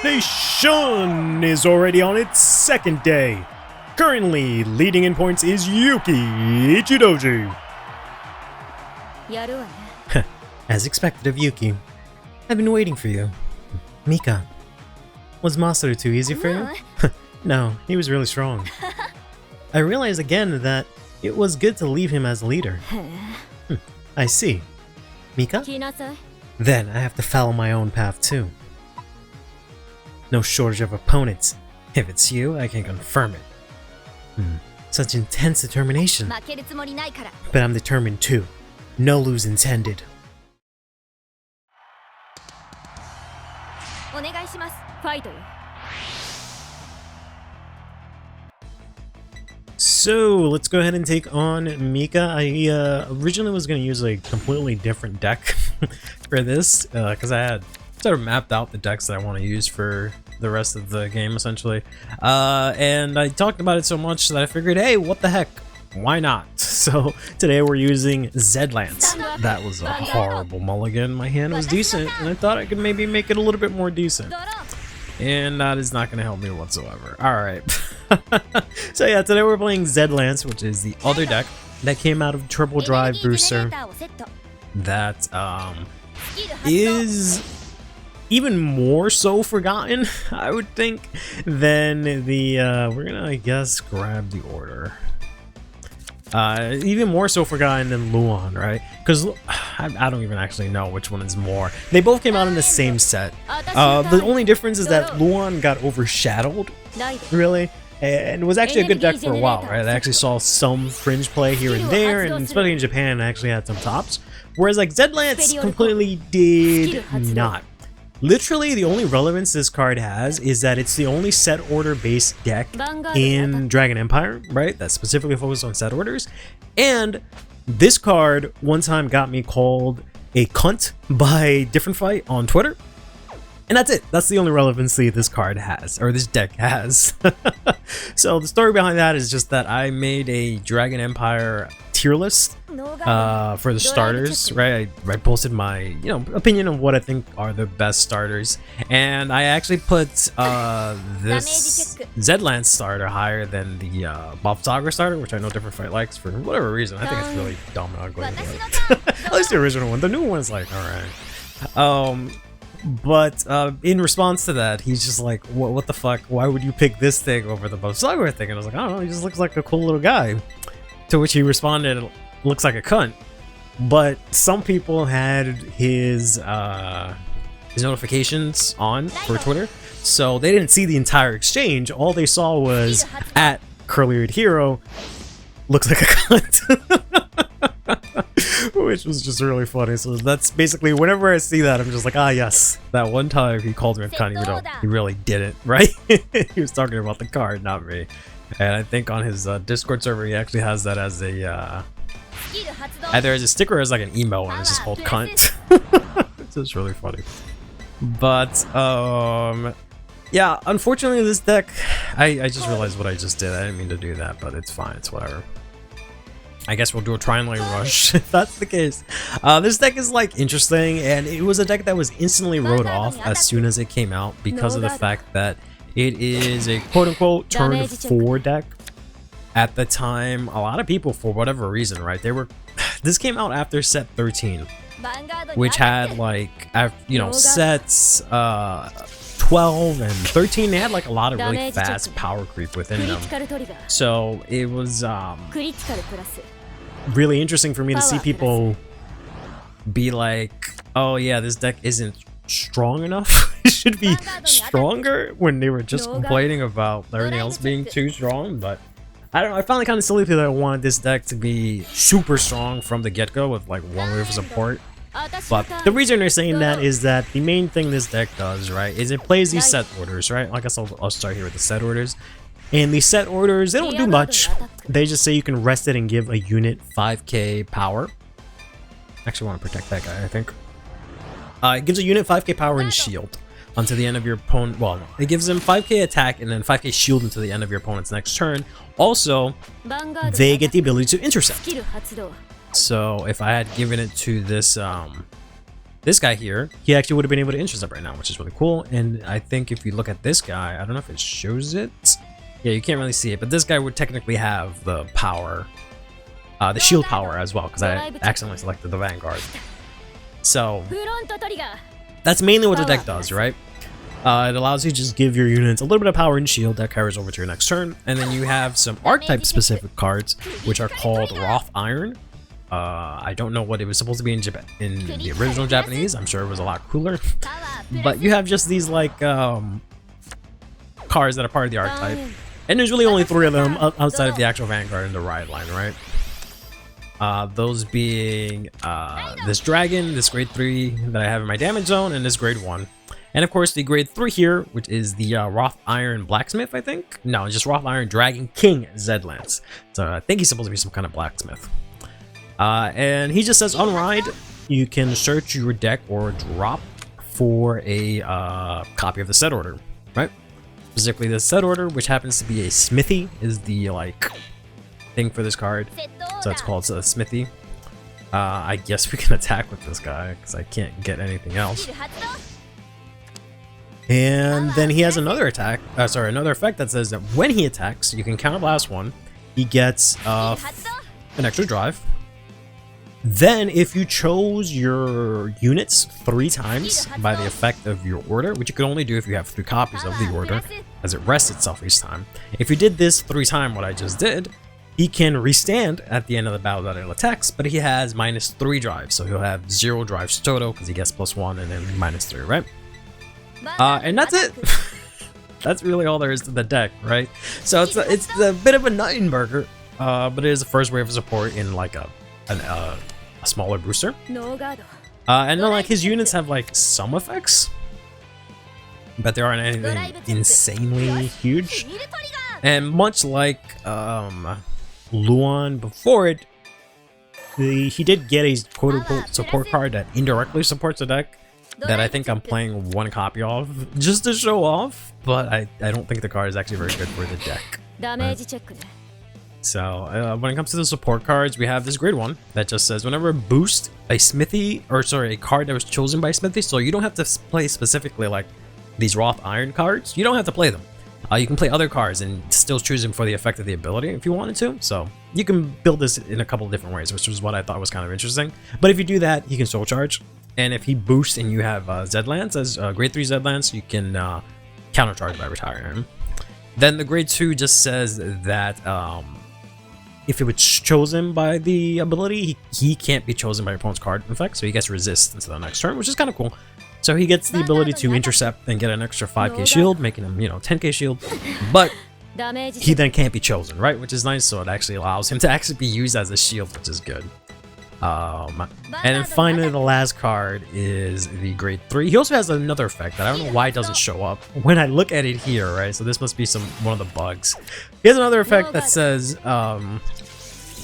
Nation is already on its second day. Currently leading in points is Yuki Ichidoji. As expected of Yuki. I've been waiting for you. Mika, was Masaru too easy for you? No, he was really strong. I realized again that it was good to leave him as leader. I see. Mika? Then I have to follow my own path too. No shortage of opponents. If it's you, I can confirm it. Such intense determination. But I'm determined too. No lose intended. So let's go ahead and take on Mika. I originally was going to use a completely different deck for this because I had sort of mapped out the decks that I want to use for the rest of the game essentially, and I talked about it so much that I figured, hey, what the heck, why not? So today we're using Zed-Lance. That was a horrible mulligan. My hand was decent and I thought I could maybe make it a little bit more decent, and that is not going to help me whatsoever. Alright. So yeah, today we're playing Zed-Lance, which is the other deck that came out of Triple Drive Booster that is even more so forgotten, I would think, than the we're gonna, I guess, grab the order. Even more so forgotten than Luan, right? Because I don't even actually know which one is more. They both came out in the same set. The only difference is that Luan got overshadowed, really, and was actually a good deck for a while, right? I actually saw some fringe play here and there, and especially in Japan, I actually had some tops. Whereas like Zed-Lance completely did not. Literally, the only relevance this card has is that it's the only set order based deck in Dragon Empire, right? That specifically focused on set orders. And this card one time got me called a cunt by Different Fight on Twitter. And that's it. That's the only relevancy this card has, or this deck has. So the story behind that is just that I made a Dragon Empire tier list for the starters, right? I posted my, opinion of what I think are the best starters, and I actually put this Zed-Lance starter higher than the Bob Saga starter, which I know Different Fight likes for whatever reason. I think it's really dumb and ugly. At least the original one. The new one's like, alright. But in response to that, he's just like, what the fuck? Why would you pick this thing over the Bob Saga thing? And I was like, I don't know, he just looks like a cool little guy. To which he responded, looks like a cunt. But some people had his notifications on for Twitter, so they didn't see the entire exchange. All they saw was at CurlyHairedVanguard looks like a cunt. Which was just really funny. So that's basically, whenever I see that, I'm just like, ah yes, that one time he called me a cunt, even though he really didn't, right? He was talking about the card, not me. And I think on his Discord server, he actually has that as a either as a sticker or as like an emo, and it's just called cunt. It's just really funny. But yeah, unfortunately this deck, I just realized what I just did. I didn't mean to do that, but it's fine, it's whatever. I guess we'll do a Triangle Rush if that's the case. This deck is like interesting, and it was a deck that was instantly wrote off as soon as it came out because of the fact that it is a quote-unquote turn 4 deck. At the time, a lot of people, for whatever reason, right, this came out after set 13, which had like, sets 12 and 13, they had like a lot of really fast power creep within them. So it was really interesting for me to see people be like, oh yeah, this deck isn't strong enough. It should be stronger, when they were just complaining about everything else being too strong. But I don't know, I found it kind of silly that I wanted this deck to be super strong from the get-go with like one wave of support. But the reason they're saying that is that the main thing this deck does, right, is it plays these set orders, right? I guess I'll start here with the set orders. And these set orders, they don't do much. They just say you can rest it and give a unit 5k power. Actually want to protect that guy, I think. It gives a unit 5k power and shield until the end of your opponent. Well, no, it gives them 5k attack and then 5k shield until the end of your opponent's next turn. Also, they get the ability to intercept. So if I had given it to this this guy here, he actually would have been able to intercept right now, which is really cool. And I think if you look at this guy, I don't know if it shows it. Yeah, you can't really see it, but this guy would technically have the power, the shield power as well, because I accidentally selected the Vanguard. So that's mainly what the deck does, right? It allows you to just give your units a little bit of power and shield that carries over to your next turn. And then you have some archetype specific cards, which are called Wrought Iron. I don't know what it was supposed to be in the original Japanese. I'm sure it was a lot cooler. But you have just these like cards that are part of the archetype. And there's really only 3 of them outside of the actual Vanguard and the Ride line, right? Those being this Dragon, this grade 3 that I have in my damage zone, and this grade 1. And of course the grade 3 here, which is the Wrought Iron Blacksmith, I think? No, just Wrought Iron Dragon King Zedlance. So I think he's supposed to be some kind of blacksmith. And he just says on ride, you can search your deck or drop for a copy of the set order, right? Specifically the set order, which happens to be a smithy, is the like thing for this card. So it's called a smithy. I guess we can attack with this guy because I can't get anything else. And then he has another attack, another effect that says that when he attacks, you can counterblast 1. He gets an extra drive. Then, if you chose your units 3 times by the effect of your order, which you can only do if you have 3 copies of the order, as it rests itself each time. If you did this 3 times, what I just did, he can restand at the end of the battle that it attacks, but he has -3 drives, so he'll have 0 drives total because he gets +1 and then -3, right? And that's it. That's really all there is to the deck, right? So it's a bit of a nut burger, but it is the first wave of support in like a smaller booster. And then like his units have like some effects, but there aren't anything insanely huge. And much like Luon before it, he did get a quote-unquote support card that indirectly supports the deck that I think I'm playing 1 copy of just to show off, but I don't think the card is actually very good for the deck. Right? So when it comes to the support cards, we have this grade 1 that just says whenever boost a smithy, or sorry, a card that was chosen by smithy, so you don't have to play specifically like these Wrought Iron cards, you don't have to play them. You can play other cards and still choose them for the effect of the ability if you wanted to. So you can build this in a couple of different ways, which was what I thought was kind of interesting. But if you do that, he can soul charge. And if he boosts and you have Zedlance as grade 3 Zedlance, you can counter charge by retiring him. Then the grade 2 just says that if it was chosen by the ability, he can't be chosen by your opponent's card effect, so he gets resist until the next turn, which is kind of cool. So he gets the ability to intercept and get an extra 5k shield, making him, 10k shield, but he then can't be chosen, right? Which is nice, so it actually allows him to actually be used as a shield, which is good. And then finally the last card is the grade 3. He also has another effect that I don't know why it doesn't show up when I look at it here, right? So this must be one of the bugs. He has another effect that says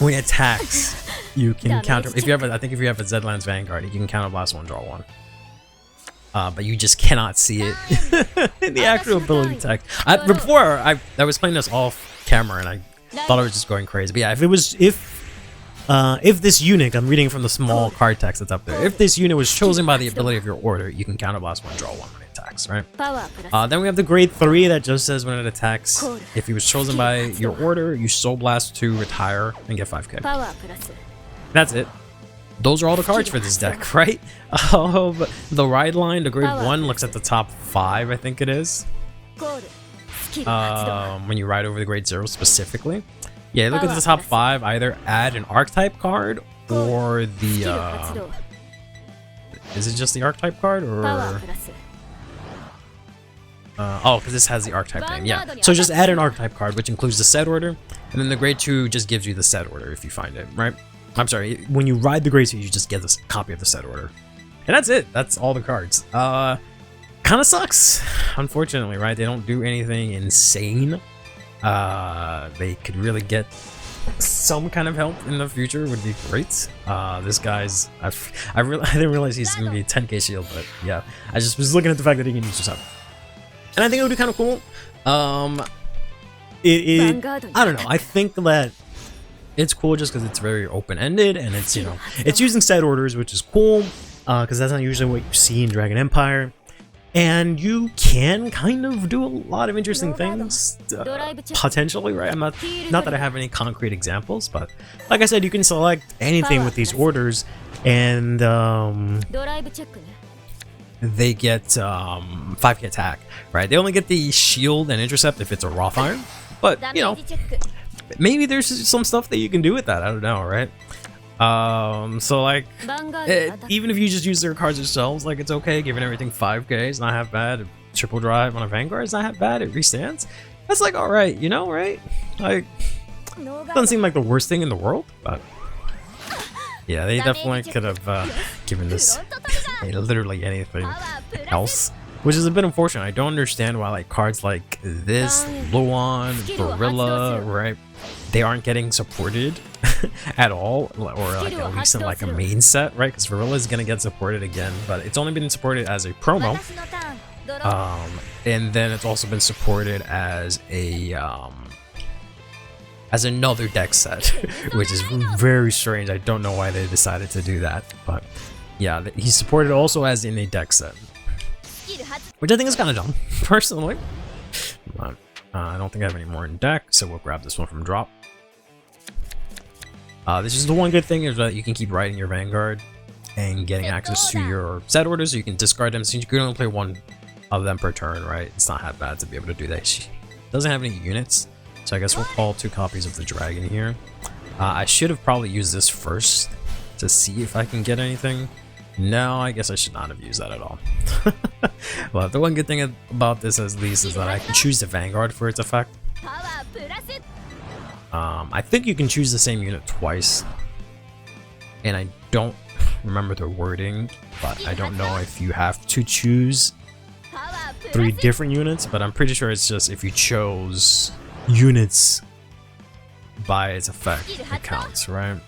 when he attacks, you can counter, if you have a Zedlance Vanguard, you can counterblast 1, draw 1. But you just cannot see it in the actual ability text. Before I was playing this off camera and I thought I was just going crazy. But yeah, if this unit, I'm reading from the small card text that's up there, if this unit was chosen by the ability of your order, you can counterblast 1, draw 1 when it attacks, right? Then we have the grade 3 that just says when it attacks, if he was chosen by your order, you soul blast 2, retire, and get 5k. That's it. Those are all the cards for this deck, right? The ride line, the grade 1 looks at the top 5, I think it is. When you ride over the grade 0 specifically. Yeah, look at the top 5, either add an archetype card or the is it just the archetype card or oh, because this has the archetype name. Yeah, so just add an archetype card, which includes the set order, and then the grade 2 just gives you the set order if you find it, right? I'm sorry, when you ride the grade 2, you just get this copy of the set order, and that's it. That's all the cards. Kind of sucks, unfortunately, right? They don't do anything insane. They could really get some kind of help in the future, would be great. This guy's, I didn't realize he's gonna be 10k shield, but yeah, I just was looking at the fact that he can use this up, and I think it would be kind of cool. I don't know, I think that it's cool just because it's very open-ended and it's, it's using set orders, which is cool. because that's not usually what you see in Dragon Empire. And you can kind of do a lot of interesting things, potentially, right? Not that I have any concrete examples, but like I said, you can select anything with these orders, and they get 5k attack, right? They only get the shield and intercept if it's a raw fire, but you know, maybe there's some stuff that you can do with that. I don't know, right? So like, even if you just use their cards yourselves, like it's okay. Giving everything 5k is not half bad. Triple drive on a Vanguard is not half bad. It restands. That's like all right, you know, right? Like, doesn't seem like the worst thing in the world, but yeah, they definitely could have given this literally anything else, which is a bit unfortunate. I don't understand why like cards like this, Luan, Gorilla, right? They aren't getting supported at all, or like at least in like a main set, right? Because Gorilla is gonna get supported again, but it's only been supported as a promo, and then it's also been supported as a as another deck set, which is very strange. I don't know why they decided to do that, but yeah, he's supported also as in a deck set, which I think is kind of dumb, personally. But, I don't think I have any more in deck, so we'll grab this one from drop. This is the one good thing, is that you can keep writing your Vanguard and getting access to your set orders, so you can discard them, so you can only play one of them per turn, right? It's not that bad to be able to do that. She doesn't have any units, so I guess we'll call 2 copies of the dragon here. I should have probably used this first to see if I can get anything. No, I guess I should not have used that at all. Well, the one good thing about this, at least, is that I can choose the Vanguard for its effect. I think you can choose the same unit twice, and I don't remember the wording, but I don't know if you have to choose 3 different units, but I'm pretty sure it's just if you chose units by its effect, it counts, right?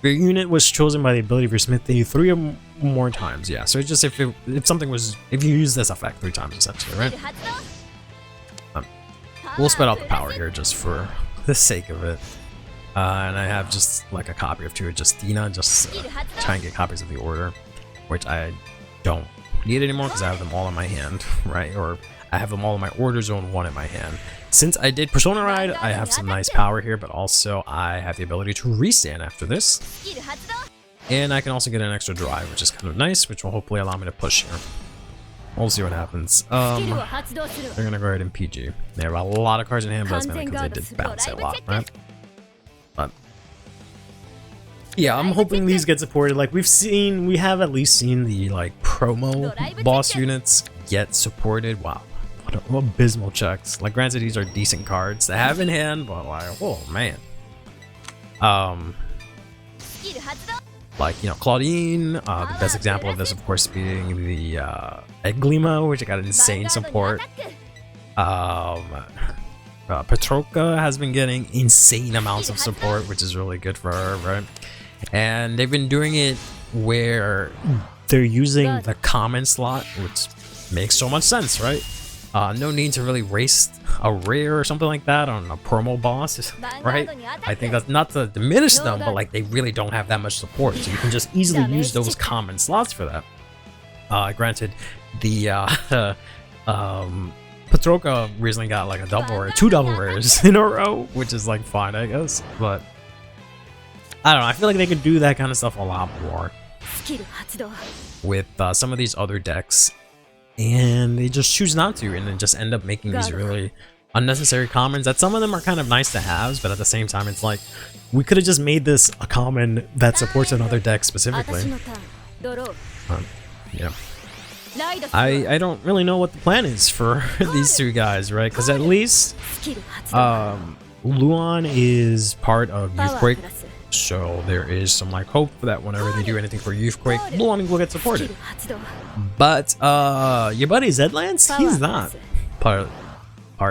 Your unit was chosen by the ability of your smithy 3 or more times, yeah. So it's just if you use this effect 3 times, essentially, right? We'll spread out the power here just for the sake of it. And I have just like a copy of 2 of Justina, just try and get copies of the order, which I don't need anymore because I have them all in my hand, right? Or I have them all in my order zone 1 in my hand. Since I did Persona Ride, I have some nice power here, but also I have the ability to restand after this. And I can also get an extra drive, which is kind of nice, which will hopefully allow me to push here. We'll see what happens. They're gonna go ahead and PG. They have a lot of cards in hand, but that's mainly because they did bounce a lot, right? But yeah, I'm hoping these get supported. Like we have at least seen the like promo boss units get supported. Wow, what abysmal checks. Like granted, these are decent cards to have in hand, but like, oh man. Like, you know, Claudine, the best example of this, of course, being the Eglima, which got insane support. Petroka has been getting insane amounts of support, which is really good for her, right? And they've been doing it where they're using the common slot, which makes so much sense, right? No need to really race a rare or something like that on a promo boss, right? I think that's not to diminish them, but like they really don't have that much support, so you can just easily use those common slots for that. Granted, the Petroka recently got like a double or 2 double rares in a row, which is like fine, I guess, but I don't know. I feel like they could do that kind of stuff a lot more with some of these other decks. And they just choose not to, and then just end up making these really unnecessary commons that some of them are kind of nice to have, but at the same time it's like we could have just made this a common that supports another deck specifically. Yeah, I don't really know what the plan is for these 2 guys, right? Because at least Luan is part of Youthquake, so there is some like hope that whenever they do anything for Youthquake, Luan will get supported. But your buddy Zedlance, he's not part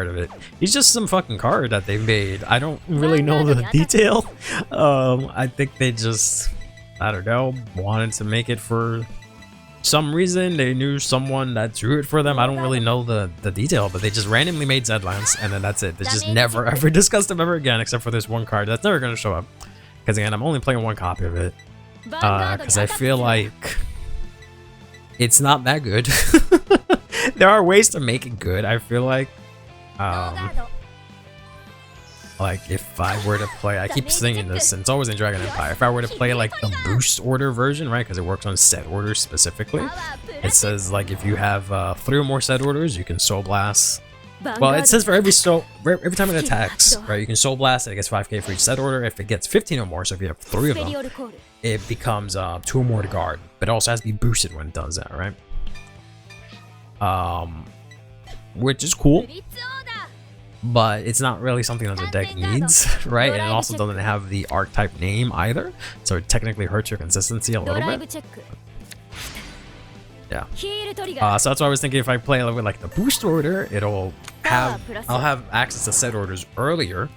of it. He's just some fucking card that they made. I don't really know the detail. I think they just, I don't know, wanted to make it for some reason. They knew someone that drew it for them. I don't really know the detail, but they just randomly made Zedlance, and then that's it. They just never ever discussed him ever again, except for this one card that's never going to show up. Because again, I'm only playing 1 copy of it. because I feel like it's not that good. There are ways to make it good. I feel like if I were to play, I keep singing this, and it's always in Dragon Empire. If I were to play like the boost order version, right, because it works on set orders specifically, it says like if you have 3 or more set orders, you can Soul Blast. Well, it says for every time it attacks, right, you can Soul Blast, and it gets 5k for each set order. If it gets 15 or more, so if you have 3 of them, it becomes 2 or more to guard. But it also has to be boosted when it does that, right? Which is cool. But it's not really something that the deck needs, right? And it also doesn't have the archetype name either, so it technically hurts your consistency a little bit. Yeah. So that's why I was thinking if I play with like the boost order, I'll have access to set orders earlier,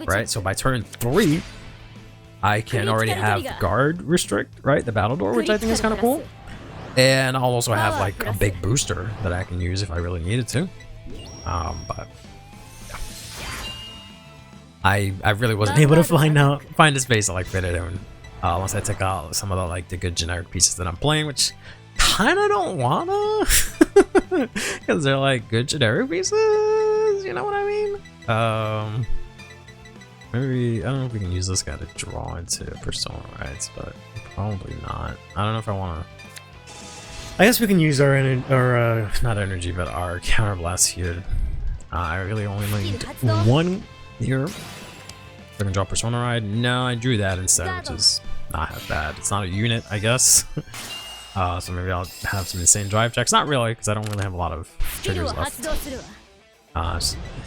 right? So by turn 3, I can already have guard restrict, right? The battle door, which I think is kind of cool. And I'll also have like a big booster that I can use if I really needed to. But I really wasn't able to find a space to like fit it in, once I took out some of the good generic pieces that I'm playing, which kind of don't wanna, because they're like good generic pieces. You know what I mean? Maybe I don't know if we can use this guy to draw into Persona Rights, but probably not. I don't know if I want to. I guess we can use our not energy, but our counterblast here. I really only need 1 here. I can draw Persona Ride. No, I drew that instead, which is not that bad. It's not a unit, I guess. So maybe I'll have some insane drive checks. Not really, because I don't really have a lot of triggers left.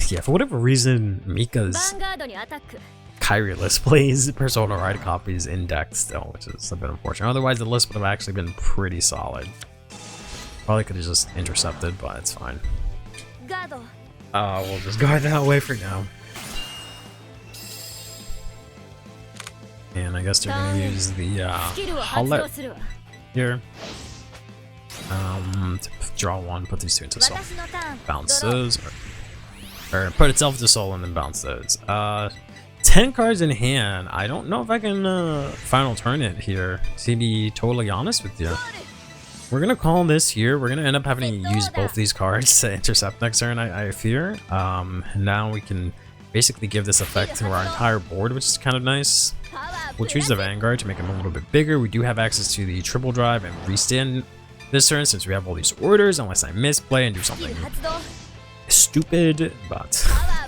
Yeah, for whatever reason, Mika's Kyrie list plays Persona Ride copies in deck still, which is a bit unfortunate. Otherwise, the list would have actually been pretty solid. Probably could have just intercepted, but it's fine. We'll just guard that way for now. And I guess they're gonna use the Hollet here. To draw 1, put these 2 into soul. Bounce those, or put itself to soul and then bounce those. 10 cards in hand. I don't know if I can final turn it here, to be totally honest with you. We're gonna call this here. We're gonna end up having to use both these cards to intercept next turn, I fear. Now we can basically give this effect to our entire board, which is kind of nice. We'll choose the Vanguard to make him a little bit bigger. We do have access to the triple drive and restand this turn since we have all these orders, unless I misplay and do something stupid, but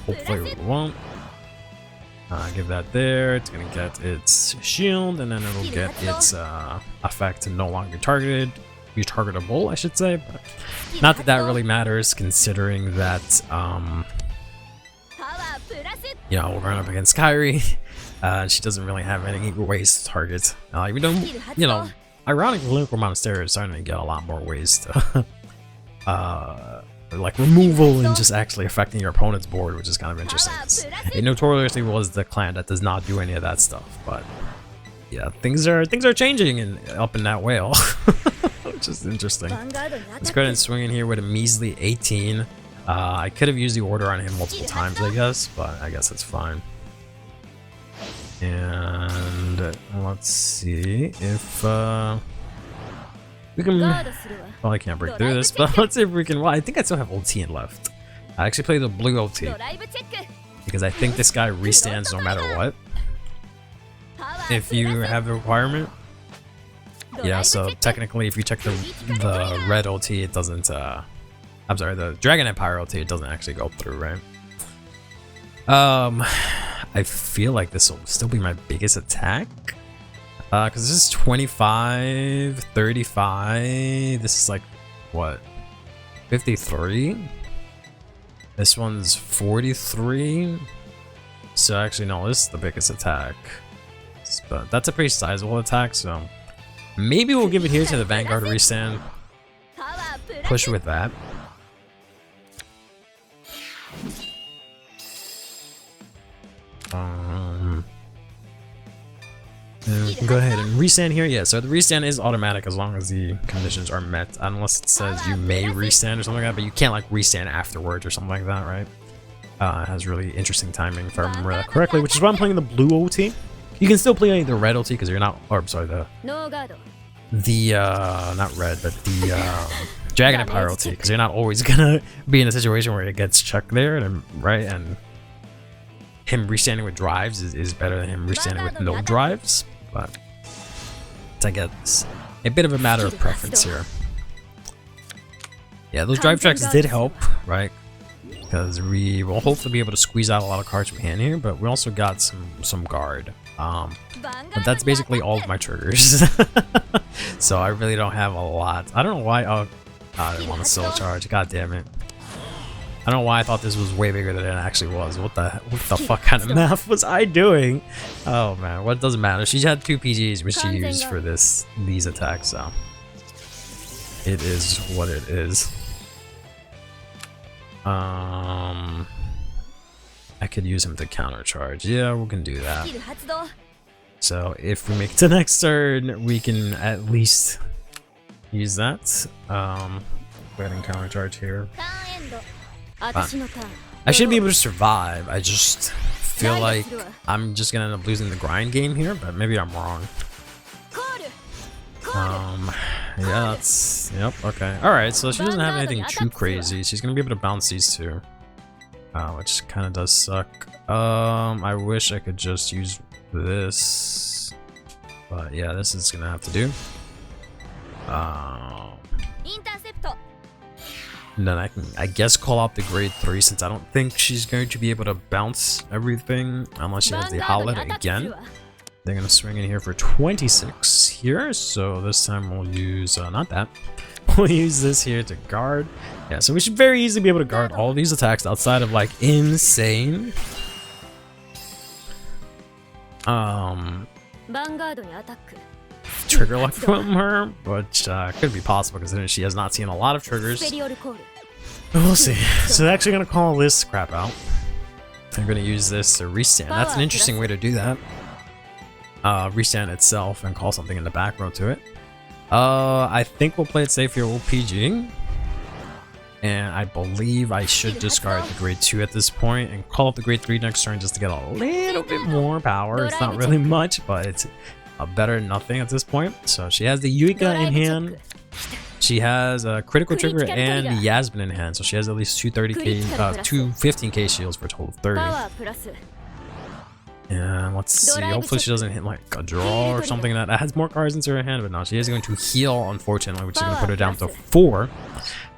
hopefully we won't. Give that there. It's gonna get its shield, and then it'll get its effect to no longer be targetable, I should say. But not that that really matters, considering that you know, we're going up against Kyrie. She doesn't really have any ways to target. Even though, you know, ironically, Liquor Monastery is starting to get a lot more ways to like removal and just actually affecting your opponent's board, which is kind of interesting. It notoriously was the clan that does not do any of that stuff, but yeah, things are changing up in that whale, which is interesting. Let's go ahead and swing in here with a measly 18. I could have used the order on him multiple times, I guess, but I guess it's fine. And let's see if we can. Well, I can't break through this, but let's see if we can. Well, I think I still have ulti left. I actually play the blue ulti because I think this guy restands no matter what. If you have the requirement, yeah. So technically, if you check the red ulti, it doesn't. I'm sorry, the Dragon Empire ulti, it doesn't actually go through, right? I feel like this will still be my biggest attack. Because this is 25, 35. This is like, what? 53? This one's 43. So actually, no, this is the biggest attack. But that's a pretty sizable attack, so maybe we'll give it here to the Vanguard restand. Push with that. And we can go ahead and restand here. Yeah, so the restand is automatic as long as the conditions are met, unless it says you may restand or something like that, but you can't like restand afterwards or something like that, right? It has really interesting timing if I remember that correctly, which is why I'm playing the blue OT. You can still play the red ulti because you're not, or I'm sorry, the not red, but the Dragon Empire ulti, because you're not always gonna be in a situation where it gets checked there, and right, and him restanding with drives is better than him restanding with no drives, but I guess a bit of a matter of preference here. Yeah, those drive checks did help, right? Because we will hopefully be able to squeeze out a lot of cards from hand here, but we also got some guard. But that's basically all of my triggers. So I really don't have a lot. I don't know why. Oh, I didn't want to solo charge. God damn it. I don't know why I thought this was way bigger than it actually was. What the fuck kind of math was I doing? Oh man, well, it doesn't matter. She had 2 PGs which she used for these attacks, so it is what it is. I could use him to counter charge. Yeah, we can do that. So if we make it to next turn, we can at least use that. Go ahead and counter charge here. I should be able to survive. I just feel like I'm just gonna end up losing the grind game here, but maybe I'm wrong. Yeah, that's, yep, okay. Alright, so she doesn't have anything too crazy. She's gonna be able to bounce these two. Which kind of does suck. I wish I could just use this. But yeah, this is gonna have to do. And then I can, I guess, call out the grade 3 since I don't think she's going to be able to bounce everything unless she has the Howlet again. They're gonna swing in here for 26 here, so this time we'll use not that. We'll use this here to guard. Yeah, so we should very easily be able to guard all of these attacks outside of like insane. Trigger luck from her, which could be possible because she has not seen a lot of triggers. We'll see. So they're actually gonna call this crap out. I'm gonna use this to restand. That's an interesting way to do that. Restand itself and call something in the back row to it. I think we'll play it safe here. We'll PG. And I believe I should discard the grade 2 at this point and call up the grade 3 next turn just to get a little bit more power. It's not really much, but it's a better than nothing at this point. So she has the Yuika in hand. She has a critical trigger and Yasmin in hand. So she has at least two 15k shields for a total of 30. And let's see, hopefully she doesn't hit like a draw or something that has more cards into her hand, but no, she is going to heal, unfortunately, which is going to put her down to 4.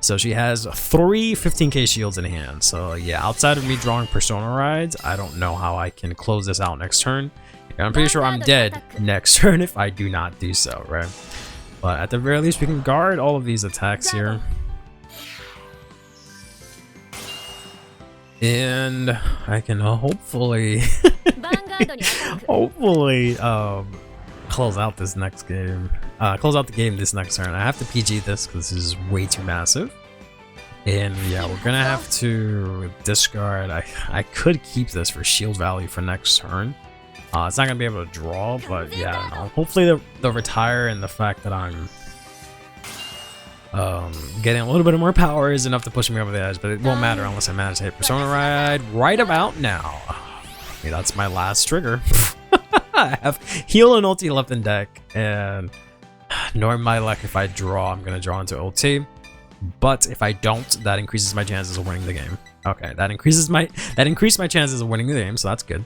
So she has 3 15k shields in hand. So yeah, outside of me drawing Persona Rides, I don't know how I can close this out next turn. And I'm pretty sure I'm dead next turn if I do not do so, right? But at the very least, we can guard all of these attacks here. And I can hopefully close out this next game. Close out the game this next turn. I have to PG this because this is way too massive. And yeah, we're gonna have to discard. I could keep this for shield value for next turn. It's not gonna be able to draw, but yeah, I don't know. Hopefully the retire and the fact that I'm getting a little bit more power is enough to push me over the edge, but it won't matter unless I manage to hit Persona Ride right about now. Okay, that's my last trigger. I have heal and ulti left in deck, and knowing my luck, if I draw, I'm gonna draw into ulti. But if I don't, that increases my chances of winning the game. Okay, that increased my chances of winning the game, so that's good.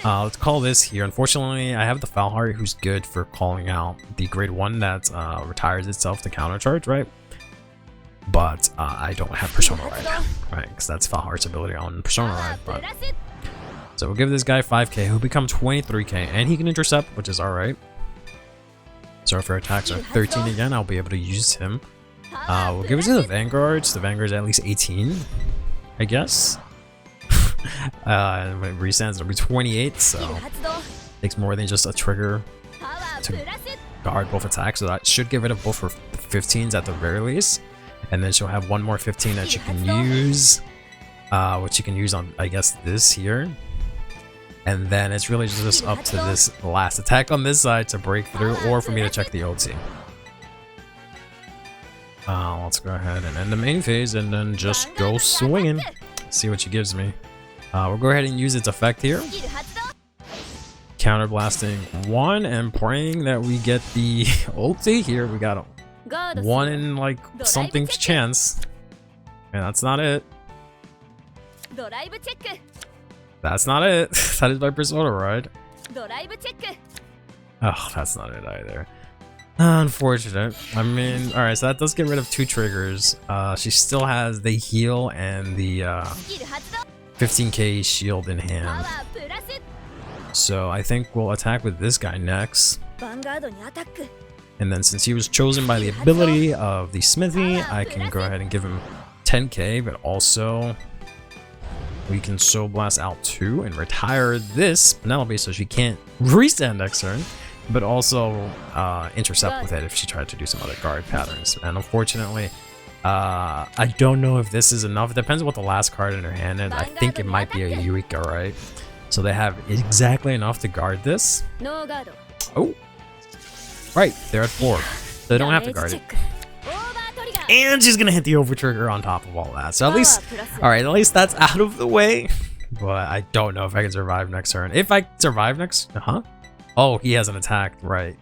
Let's call this here. Unfortunately, I have the Foul Heart, who's good for calling out the grade 1 that retires itself to counter charge, right? But I don't have Persona Ride, right? Because that's Foul Heart's ability on Persona Ride. But so we'll give this guy 5k, who become 23k, and he can intercept, which is alright. So if our attacks are 13 again, I'll be able to use him. We'll give it to the Vanguards. The Vanguard's at least 18, I guess. When it restands, it'll be 28, so it takes more than just a trigger to guard both attacks. So that should get rid of both her 15s at the very least. And then she'll have one more 15 that she can use, which she can use on, I guess, this here. And then it's really just up to this last attack on this side to break through, or for me to check the ulti. Let's go ahead and end the main phase and then just go swinging. See what she gives me. We'll go ahead and use its effect here. counterblasting 1 and praying that we get the ulti here. We got a 1 in like something's chance. And that's not it. That's not it. That is my Persona ride. Oh, that's not it either. Unfortunate. I mean, alright, so that does get rid of 2 triggers. She still has the heal and the 15k shield in hand. So I think we'll attack with this guy next. And then since he was chosen by the ability of the smithy, I can go ahead and give him 10k, but also we can Soul Blast out 2 and retire this Penelope so she can't restand next turn, but also intercept with it if she tried to do some other guard patterns. And unfortunately, I don't know if this is enough. It depends on what the last card in her hand is. I think it might be a Yuika, right? So they have exactly enough to guard this. Oh, right, they're at 4. So they don't have to guard it. And she's gonna hit the over trigger on top of all that. So at least, alright, at least that's out of the way. But I don't know if I can survive next turn. If I survive next, oh, he hasn't attacked, right?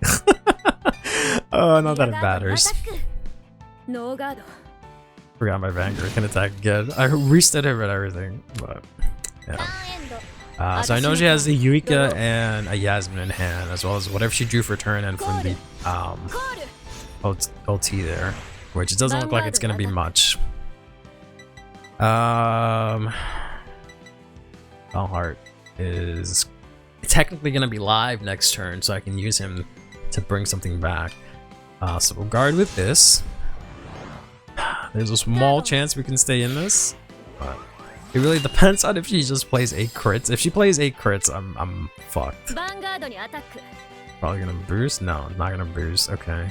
Oh, not that it matters. Forgot my Vanguard can attack again. I reset him and everything, but yeah. So I know she has a Yuika and a Yasmin in hand, as well as whatever she drew for turn and from the OT there, which it doesn't look like it's gonna be much. Valheart is technically gonna be live next turn, so I can use him to bring something back. So we'll guard with this. There's a small chance we can stay in this, but it really depends on if she just plays 8 crits. If she plays 8 crits, I'm fucked. Probably gonna boost? No, not gonna boost. Okay.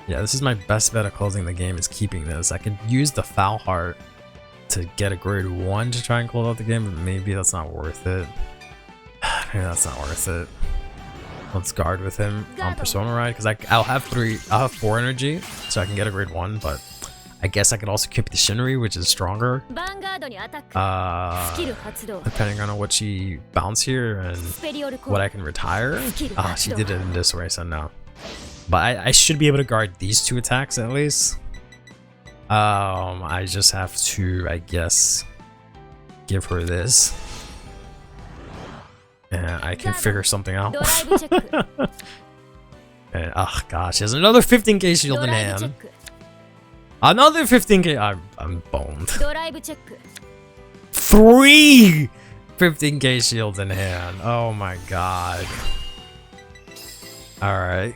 Yeah, this is my best bet of closing the game, is keeping this. I could use the Foul Heart to get a grade 1 to try and close out the game, but maybe that's not worth it. Maybe that's not worth it. Let's guard with him on Persona Ride, because I'll have 4 energy, so I can get a grade 1, but I guess I could also keep the Shinri, which is stronger. Depending on what she bounce here and what I can retire. Ah, she did it in this way, so no. But I should be able to guard these 2 attacks at least. I just have to, I guess, give her this. And I can figure something out. And, oh gosh, she has another 15k shield in hand. Another 15k. I'm boned. 3 15k shields in hand. Oh my god. Alright.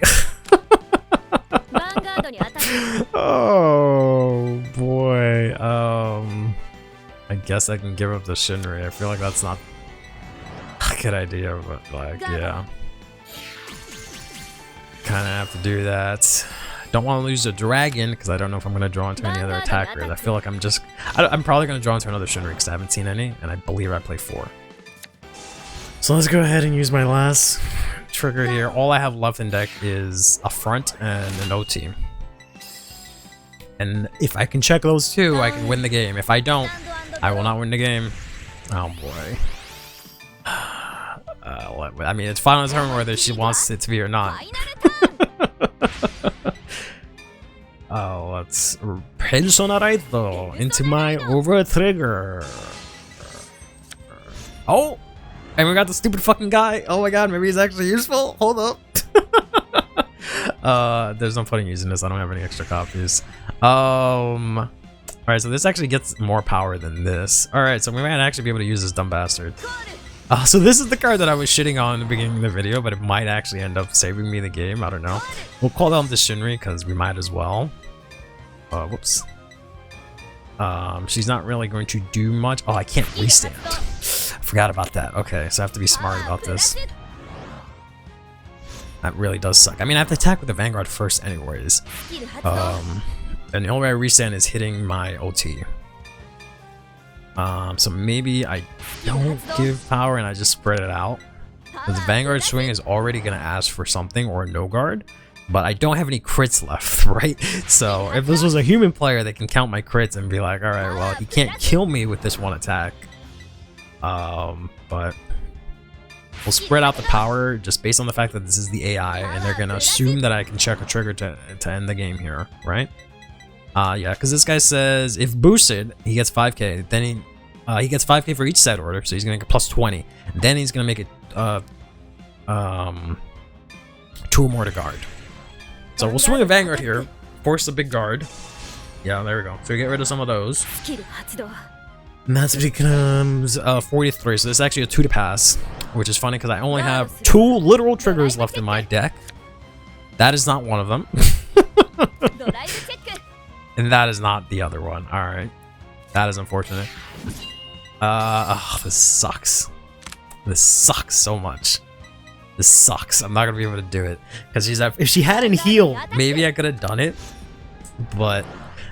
Oh boy. I guess I can give up the Shinri. I feel like that's not a good idea, but like, yeah. Kinda have to do that. Don't want to lose the dragon because I don't know if I'm going to draw into any other attackers. I feel like I'm probably going to draw into another Shinri because I haven't seen any, and I believe I play 4. So let's go ahead and use my last trigger here. All I have left in deck is a front and an OT. And if I can check those 2, I can win the game. If I don't, I will not win the game. Oh boy. I mean, it's final turn whether she wants it to be or not. Oh, let's Persona Ride though into my over trigger. Oh, and we got the stupid fucking guy. Oh my god, maybe he's actually useful. Hold up. There's no point in using this. I don't have any extra copies. Alright, so this actually gets more power than this. Alright, so we might actually be able to use this dumb bastard. So this is the card that I was shitting on in the beginning of the video, but it might actually end up saving me the game. I don't know. We'll call down the Shinri because we might as well. Whoops. She's not really going to do much. Oh, I can't restand. I forgot about that. Okay, so I have to be smart about this. That really does suck. I mean, I have to attack with the Vanguard first anyways. And the only way I restand is hitting my OT. So maybe I don't give power and I just spread it out. The Vanguard swing is already going to ask for something or a no guard. but I don't have any crits left, right? So if this was a human player, they can count my crits and be like, all right, well, he can't kill me with this one attack. But we'll spread out the power just based on the fact that this is the AI, and they're gonna assume that I can check a trigger to end the game here, right? Yeah, because this guy says if boosted, he gets 5k. Then he gets 5k for each set order, so he's gonna get plus 20. Then he's gonna make it 2 more to guard. So we'll swing a Vanguard here, force the big guard. Yeah, there we go. So we get rid of some of those. And that becomes 43. So this is actually a 2 to pass, which is funny because I only have 2 literal triggers left in my deck. That is not one of them. And that is not the other one. Alright. That is unfortunate. Oh, this sucks. This sucks so much. This sucks. I'm not gonna be able to do it. Because if she hadn't healed, maybe I could have done it. But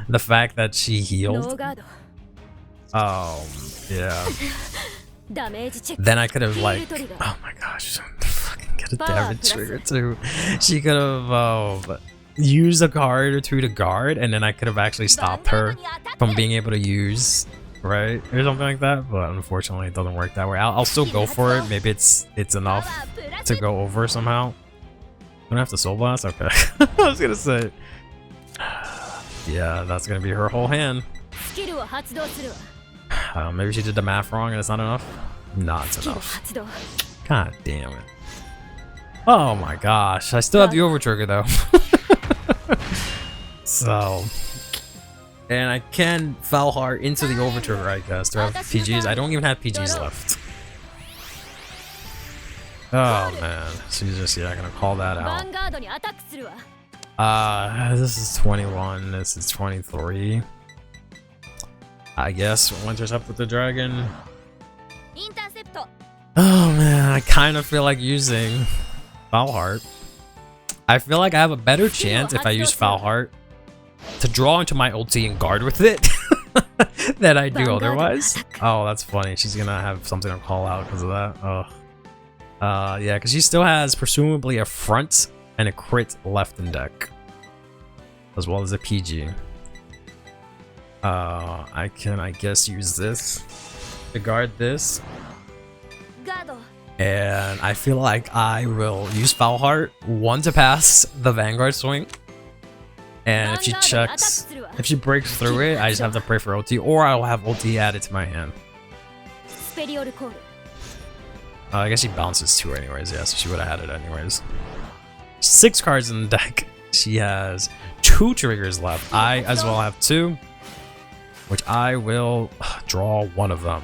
the fact that she healed. Yeah. Then I could have like, oh my gosh, fucking get a damage trigger too. She could have used a card or 2 to guard, and then I could have actually stopped her from being able to use, right, or something like that. But unfortunately, it doesn't work that way. I'll still go for it. Maybe it's enough to go over somehow. Don't have to soul blast. Okay, I was gonna say, yeah, that's gonna be her whole hand. Maybe she did the math wrong and it's not enough. Not enough. God damn it. Oh my gosh. I still have the over trigger though. So. And I can foul hard into the over trigger, I guess. Do I have PGs? I don't even have PGs left. Oh man. She's just, yeah, gonna call that out. This is 21. This is 23. I guess Winter's up with the dragon. Oh man, I kind of feel like using Foul Heart. I feel like I have a better chance if I use Foul Heart to draw into my ulti and guard with it than I do otherwise. Oh, that's funny. She's gonna have something to call out because of that. Oh. Yeah, because she still has presumably a front and a crit left in deck, as well as a PG. I can, I guess, use this to guard this. And I feel like I will use Foul Heart, 1 to pass the Vanguard swing. And if she checks, if she breaks through it, I just have to pray for ulti, or I'll have ulti added to my hand. I guess she bounces 2 anyways, yeah, so she would have had it anyways. 6 cards in the deck. She has 2 triggers left. I as well have 2. Which I will draw 1 of them.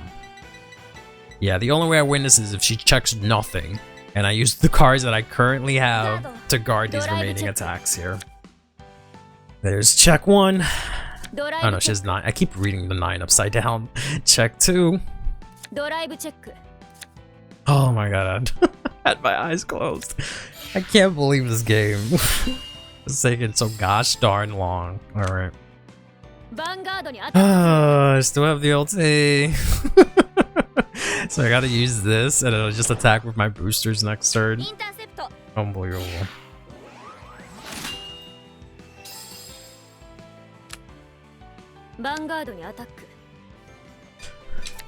Yeah, the only way I win this is if she checks nothing, and I use the cards that I currently have to guard these remaining attacks here. There's check 1. Oh no, she has 9. I keep reading the 9 upside down. Check 2. Oh my god, I had my eyes closed. I can't believe this game. It's taking so gosh darn long. Alright. I still have the ulti. So I gotta use this, and it'll just attack with my boosters next turn. Unbelievable.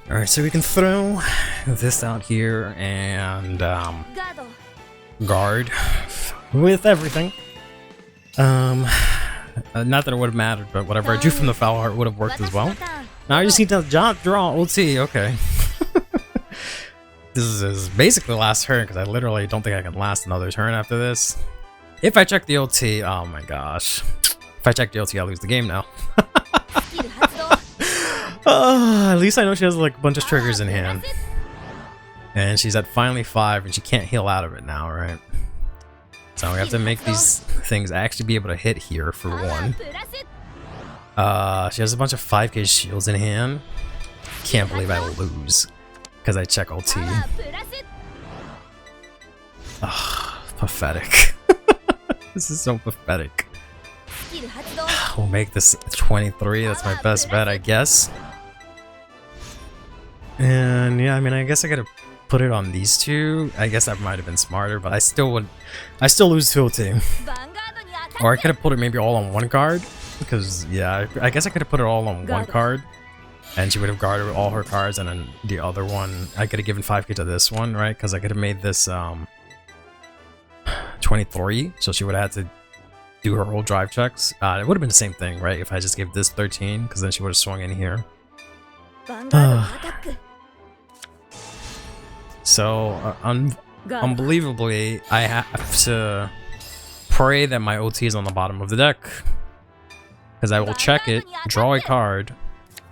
Alright, so we can throw this out here and guard with everything. Not that it would have mattered, but whatever I drew from the Foul Heart would have worked as well. Now I just need to draw ulti. Okay. This is basically the last turn because I literally don't think I can last another turn after this. If I check the ulti, oh my gosh. If I check the ulti, I lose the game now. At least I know she has like a bunch of triggers in hand. And she's at finally 5 and she can't heal out of it now, right? So we have to make these things actually be able to hit here for 1. She has a bunch of 5k shields in hand. Can't believe I lose because I check ulti. Pathetic. This is so pathetic. We'll make this 23. That's my best bet, I guess. And yeah, I mean, I guess I gotta put it on these 2. I guess that might have been smarter, but I still lose to ulti. Or I could have put it maybe all on one card. Because, yeah, I guess I could have put it all on one card. And she would have guarded all her cards. And then the other one, I could have given 5k to this one, right? Because I could have made this 23. So she would have had to do her whole drive checks. It would have been the same thing, right? If I just gave this 13. Because then she would have swung in here. So, unbelievably, I have to pray that my OT is on the bottom of the deck. Because I will check it, draw a card,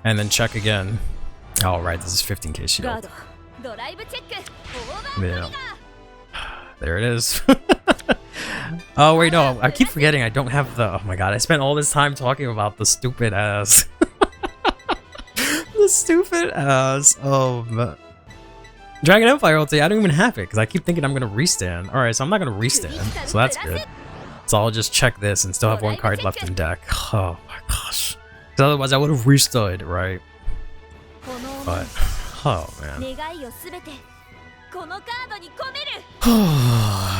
and then check again. Oh, right, this is 15k shield. Yeah. There it is. Oh, wait, no, I keep forgetting I don't have the... Oh my god, I spent all this time talking about the stupid ass. The stupid ass of Dragon Empire ulti. I don't even have it because I keep thinking I'm gonna restand. Alright, so I'm not gonna restand, so that's good. So I'll just check this and still have one card left in deck. Oh my gosh. Because otherwise I would have restood, right? But, oh man.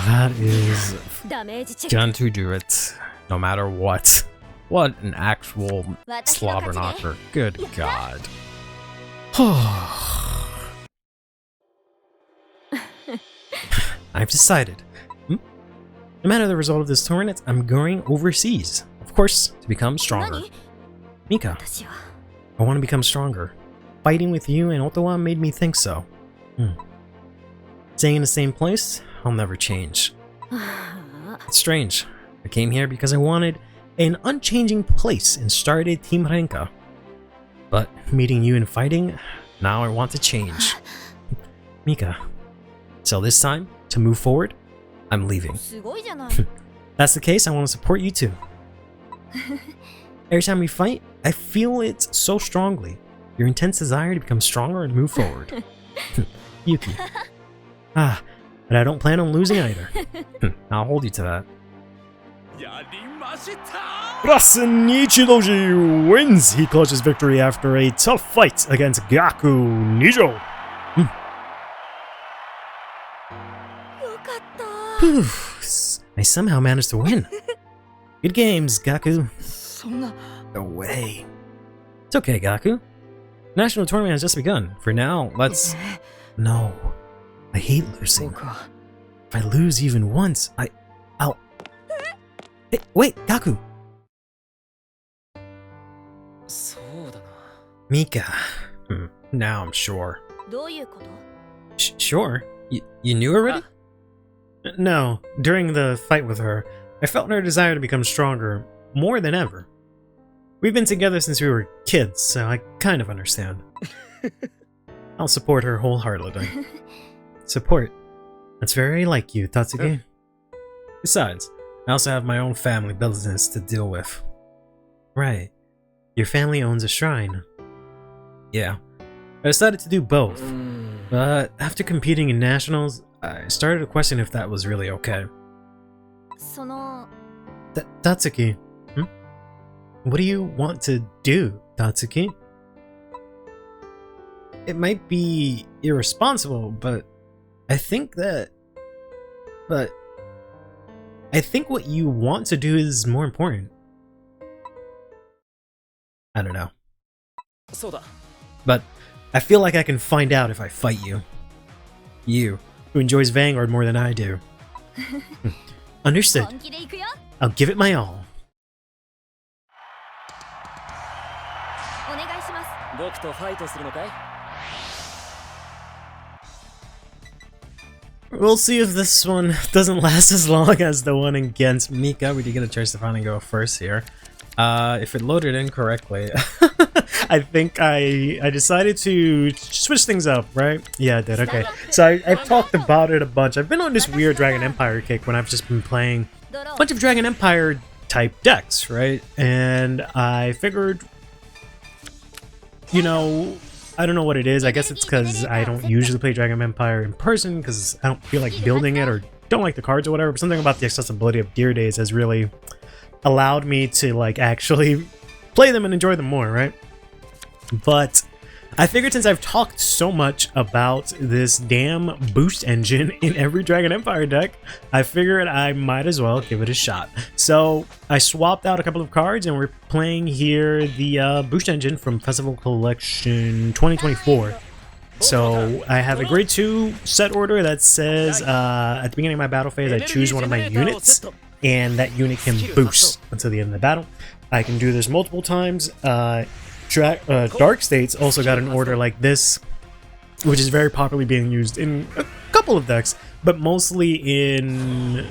That is going to do it, no matter what. What an actual slobber knocker. Good god. I've decided. No matter the result of this tournament, I'm going overseas. Of course, to become stronger. Mika, I want to become stronger. Fighting with you and Ottawa made me think so. Staying in the same place, I'll never change. It's strange. I came here because I wanted an unchanging place and started Team Renka. But meeting you and fighting, now I want to change. Mika, so this time, to move forward, I'm leaving. That's the case, I want to support you too. Every time we fight, I feel it so strongly. Your intense desire to become stronger and move forward. Yuki. But I don't plan on losing either. I'll hold you to that. Rasen Ichidoji wins! He clutches victory after a tough fight against Gaku Nijo. I somehow managed to win. Good games, Gaku. No way. It's okay, Gaku. National tournament has just begun. For now, let's... No. I hate losing. If I lose even once, I'll... Hey, wait, Gaku! Mika. Now I'm sure. Sure? You knew already? No. During the fight with her, I felt her desire to become stronger more than ever. We've been together since we were kids, so I kind of understand. I'll support her wholeheartedly. Support? That's very like you, Tatsuki. Besides, I also have my own family business to deal with. Right. Your family owns a shrine. Yeah. I decided to do both. But after competing in nationals, I started to question if that was really okay. Tatsuki. What do you want to do, Tatsuki? It might be irresponsible, but I think what you want to do is more important. I don't know. But I feel like I can find out if I fight you. You, who enjoys Vanguard more than I do. Understood. I'll give it my all. We'll see if this one doesn't last as long as the one against Mika. We did get a chance to finally go first here. If it loaded in correctly, I think I decided to switch things up, right? Yeah, I did. Okay. So I've talked about it a bunch. I've been on this weird Dragon Empire kick when I've just been playing a bunch of Dragon Empire type decks, right? And I figured, you know, I don't know what it is. I guess it's because I don't usually play Dragon Empire in person because I don't feel like building it or don't like the cards or whatever. But something about the accessibility of Gear Days has really allowed me to like actually play them and enjoy them more, right? But I figured since I've talked so much about this damn boost engine in every Dragon Empire deck, I figured I might as well give it a shot. So I swapped out a couple of cards and we're playing here the boost engine from Festival Collection 2024. So I have a grade 2 set order that says at the beginning of my battle phase I choose one of my units and that unit can boost until the end of the battle. I can do this multiple times. Dark States also got an order like this, which is very popularly being used in a couple of decks, but mostly in...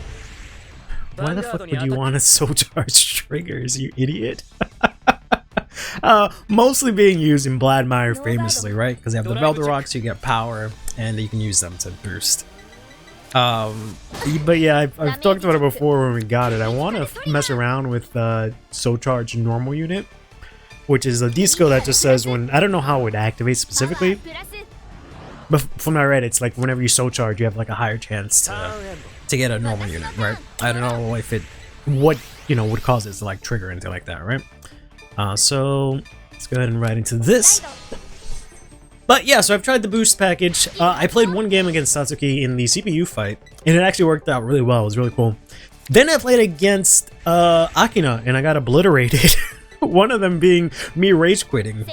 Why the fuck would you want to soul charge triggers, you idiot? Mostly being used in Bladmire famously, right? Because they have the Velder Rocks, you get power, and you can use them to boost. But yeah, I've talked about it before when we got it. I want to mess around with soul charge normal unit, which is a D-skill that just says when, I don't know how it activates specifically, but from what I read, it's like whenever you soul charge, you have like a higher chance to get a normal unit, right? I don't know if what would cause it to like trigger anything like that, right? So let's go ahead and right into this. But yeah, so I've tried the boost package. I played one game against Satsuki in the CPU fight, and it actually worked out really well. It was really cool. Then I played against Akina, and I got obliterated. One of them being me rage quitting,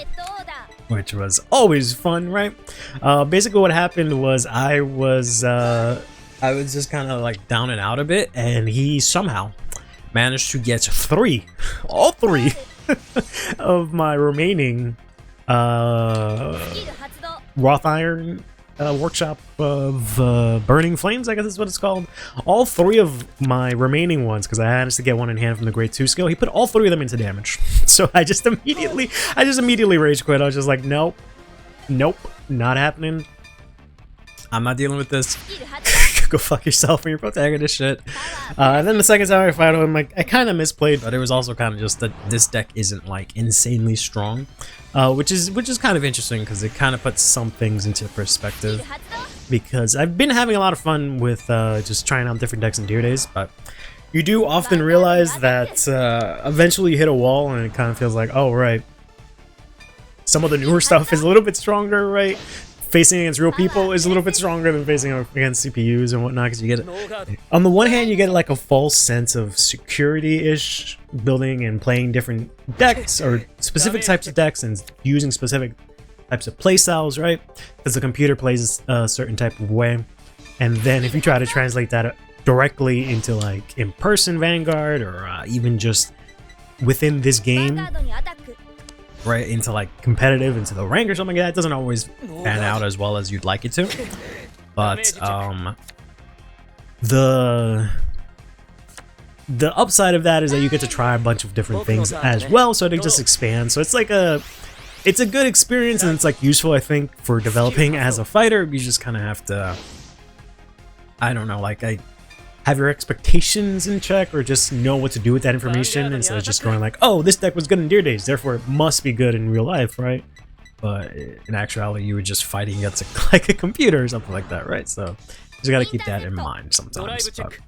which was always fun, right? Basically what happened was I was just kind of like down and out a bit, and he somehow managed to get all three of my remaining wrought iron workshop of burning flames, I guess is what it's called. All three of my remaining ones, because I managed to get one in hand from the grade 2 skill, he put all three of them into damage. So I just immediately rage quit. I was just like, nope, not happening. I'm not dealing with this. Go fuck yourself and your protagonist shit. And then the second time I fought him, like, I kind of misplayed, but it was also kind of just that this deck isn't like insanely strong, which is kind of interesting because it kind of puts some things into perspective. Because I've been having a lot of fun with just trying out different decks in Deer Days, but you do often realize that eventually you hit a wall and it kind of feels like, oh right, some of the newer stuff is a little bit stronger, right? Facing against real people is a little bit stronger than facing against CPUs and whatnot, because you get, on the one hand, you get like a false sense of security-ish building and playing different decks or specific types of decks and using specific types of playstyles, right? Because the computer plays a certain type of way, and then if you try to translate that directly into like in-person Vanguard or even just within this game, right, into like competitive, into the rank or something like that, it doesn't always pan out as well as you'd like it to. But the upside of that is that you get to try a bunch of different things as well, so it just expands. So it's like it's a good experience, and it's like useful, I think, for developing as a fighter. You just kind of have to, I don't know, like have your expectations in check, or just know what to do with that information instead of just going like, oh, this deck was good in Deer Days, therefore it must be good in real life, right? But in actuality, you were just fighting against like a computer or something like that, right? So you just gotta keep that in mind sometimes. But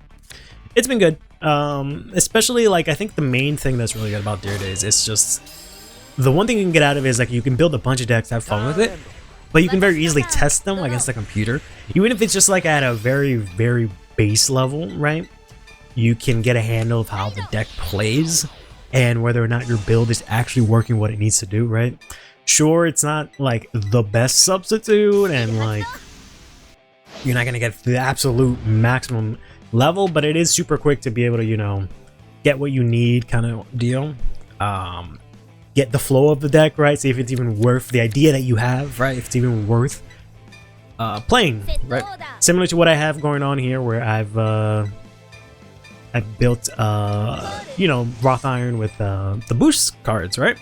it's been good, especially like I think the main thing that's really good about Deer Days is just the one thing you can get out of it is like you can build a bunch of decks, have fun with it, but you can very easily test them against the computer, even if it's just like at a very, very base level, right? You can get a handle of how the deck plays and whether or not your build is actually working what it needs to do, right? Sure, it's not like the best substitute and like you're not gonna get the absolute maximum level, but it is super quick to be able to, you know, get what you need kind of deal. Get the flow of the deck, right? See if it's even worth the idea that you have, right? If it's even worth playing, right? Similar to what I have going on here, where I've built you know, wrought iron with the boost cards, right?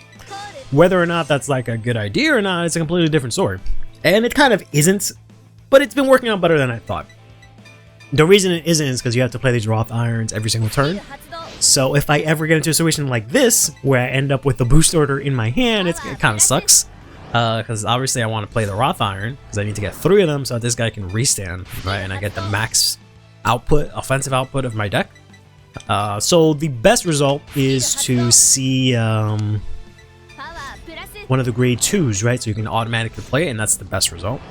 Whether or not that's like a good idea or not, it's a completely different story, and it kind of isn't, but it's been working out better than I thought. The reason it isn't is because you have to play these wrought irons every single turn. So if I ever get into a situation like this where I end up with the boost order in my hand, it kind of sucks. Because obviously I want to play the Wrought Iron, because I need to get 3 of them so that this guy can restand, right? And I get the max output, offensive output of my deck. So the best result is to see one of the grade 2s, right? So you can automatically play it, and that's the best result.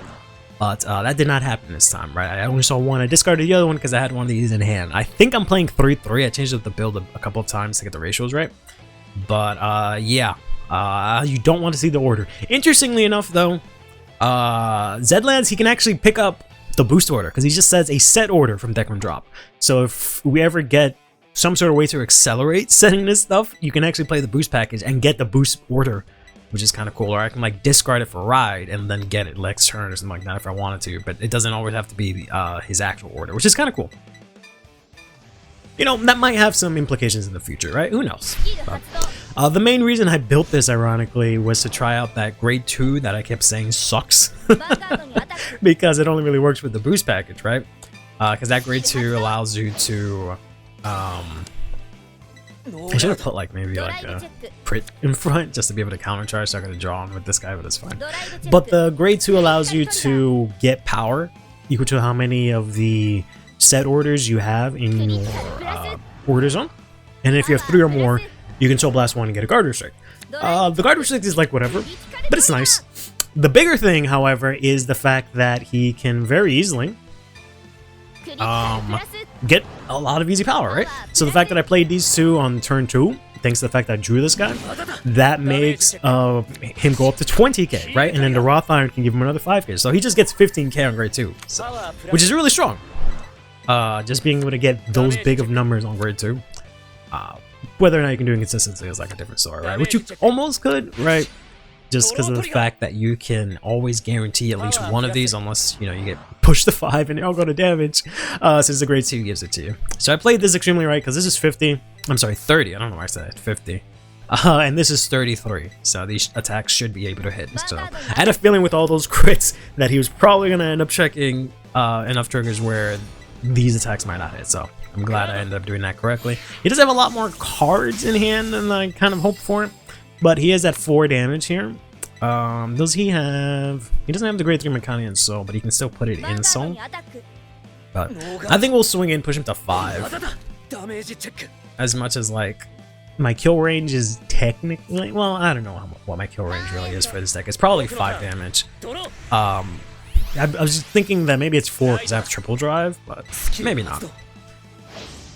But that did not happen this time, right? I only saw one. I discarded the other one because I had one of these in hand. I think I'm playing 3-3. I changed up the build a couple of times to get the ratios right. But yeah, you don't want to see the order. Interestingly enough, though, Zedlands, he can actually pick up the boost order because he just says a set order from deck when drop. So if we ever get some sort of way to accelerate setting this stuff, you can actually play the boost package and get the boost order, which is kind of cool. Or I can like discard it for ride and then get it next turn or something like that if I wanted to, but it doesn't always have to be his actual order, which is kind of cool. You know, that might have some implications in the future, right? Who knows? But, the main reason I built this, ironically, was to try out that grade 2 that I kept saying sucks. Because it only really works with the boost package, right? Because that grade 2 allows you to... I should have put like maybe like a crit in front just to be able to countercharge, so I could draw on with this guy, but it's fine. But the grade 2 allows you to get power equal to how many of the set orders you have in your order zone, and if you have 3 or more, you can Soul Blast 1 and get a guard restrict. The guard restrict is like whatever, but it's nice. The bigger thing, however, is the fact that he can very easily get a lot of easy power, right? So the fact that I played these two on turn 2, thanks to the fact that I drew this guy, that makes him go up to 20k, right? And then the Wrath Iron can give him another 5k, so he just gets 15k on grade 2, so, which is really strong. Just being able to get those big of numbers on grade 2. Whether or not you can do it consistently is like a different story, right? Which you almost could, right? Just because of the fact that you can always guarantee at least one of these, unless, you know, you get pushed to 5 and they all go to damage, since the grade 2 gives it to you. So I played this extremely right, because this is 50. I'm sorry, 30. I don't know why I said 50. And this is 33, so these attacks should be able to hit. So I had a feeling with all those crits that he was probably going to end up checking enough triggers where these attacks might not hit, so I'm glad I ended up doing that correctly. He does have a lot more cards in hand than I kind of hoped for, but he is at 4 damage here. Does he have... He doesn't have the grade 3 Mechanian Soul, but he can still put it in Soul. But I think we'll swing in, push him to 5. As much as, like, my kill range is technically... Well, I don't know what my kill range really is for this deck. It's probably 5 damage. I was just thinking that maybe it's 4 because I have triple drive, but maybe not.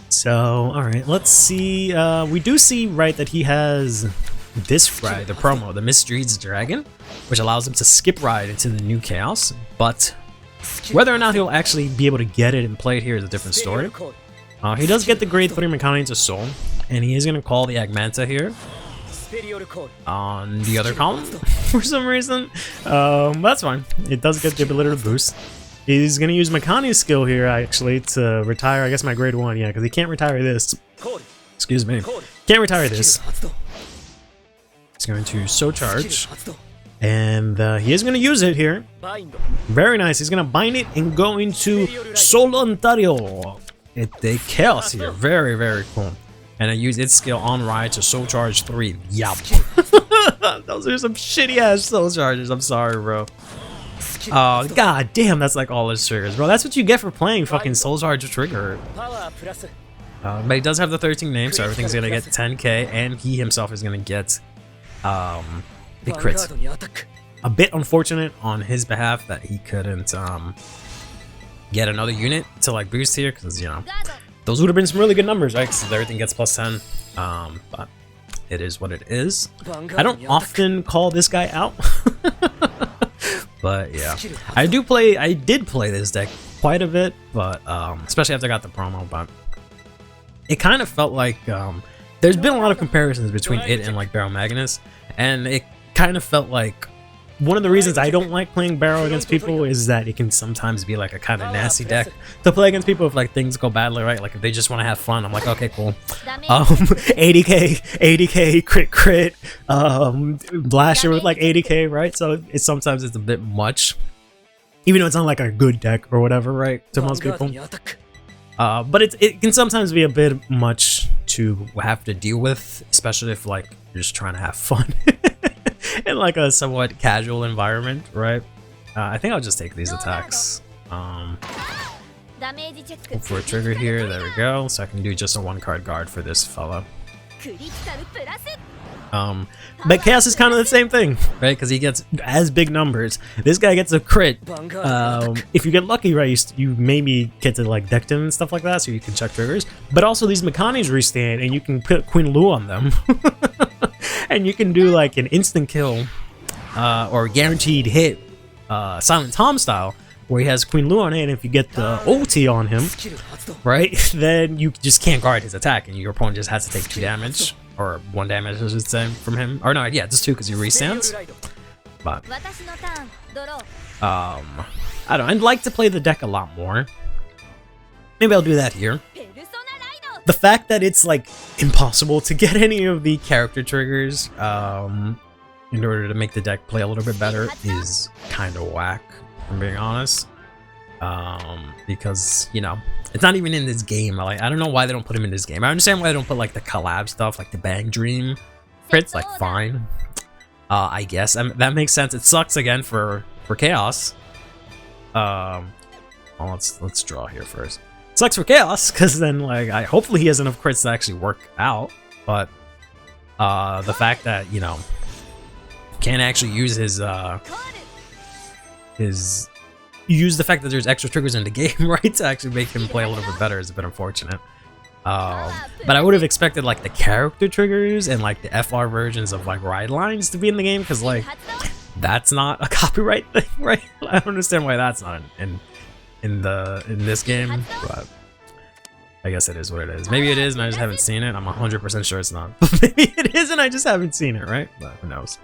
So, alright, let's see. We do see, right, that he has this ride, the promo, the Mistreat's Dragon, which allows him to skip ride into the new Chaos, but whether or not he'll actually be able to get it and play it here is a different story. He does get the grade 3 Mechanian Soul, and he is going to call the Agmanta here on the other column for some reason. That's fine. It does get the ability to boost. He's going to use Mechani's skill here, actually, to retire, I guess, my grade 1. Yeah, because he can't retire this. Excuse me. Can't retire this. He's going to So Charge. And he is going to use it here. Very nice. He's going to bind it and go into Solontario. The Chaos here. Very, very cool. And I use its skill on ride to Soul Charge 3. Yup. Those are some shitty ass Soul Charges. I'm sorry, bro. Oh, god damn, that's like all his triggers, bro. That's what you get for playing fucking Soul Charge trigger. But he does have the 13 name, so everything's gonna get 10k, and he himself is gonna get a crit. A bit unfortunate on his behalf that he couldn't get another unit to like boost here, because, you know, those would have been some really good numbers, right? Because everything gets plus 10. But it is what it is. I don't often call this guy out. But yeah, I did play this deck quite a bit, but especially after I got the promo, but it kind of felt like there's been a lot of comparisons between it and like Barrow Magnus, and it kind of felt like one of the reasons I don't like playing Barrow against people is that it can sometimes be like a kind of nasty deck to play against people if like things go badly, right? Like if they just want to have fun, I'm like, okay, cool. 80k crit, Blaster with like 80k, right? So sometimes it's a bit much, even though it's not like a good deck or whatever, right? To most people. But it can sometimes be a bit much to have to deal with, especially if like you're just trying to have fun. In like a somewhat casual environment, right? I think I'll just take these attacks. Hope for a trigger here. There we go. So I can do just a 1-card guard for this fella. But Chaos is kind of the same thing, right? Because he gets as big numbers. This guy gets a crit. If you get lucky, right, you maybe get to like deck him and stuff like that, so you can check triggers. But also these Mekanis restand, and you can put Queen Lu on them, and you can do like an instant kill, or guaranteed hit, Silent Tom style, where he has Queen Lu on it, and if you get the ulti on him, right, then you just can't guard his attack, and your opponent just has to take 2 damage. Or 1 damage, I should say, from him. Or no, yeah, just 2 because he restands. But I don't know. I'd like to play the deck a lot more. Maybe I'll do that here. The fact that it's like impossible to get any of the character triggers in order to make the deck play a little bit better is kind of whack, if I'm being honest. Because, you know, it's not even in this game. Like, I don't know why they don't put him in this game. I understand why they don't put like the collab stuff, like the Bang Dream crits, like fine. I guess that makes sense. It sucks again for Chaos. Well, let's draw here first. It sucks for Chaos because then like hopefully he has enough crits to actually work out. But the fact that, you know, can't actually use his use the fact that there's extra triggers in the game, right, to actually make him play a little bit better is a bit unfortunate. But I would have expected like the character triggers and like the FR versions of like ride lines to be in the game, because like that's not a copyright thing, right? I don't understand why that's not in this game, but I guess it is what it is. Maybe it is and I just haven't seen it. I'm 100% sure it's not. Maybe it is and I just haven't seen it, right? But who knows?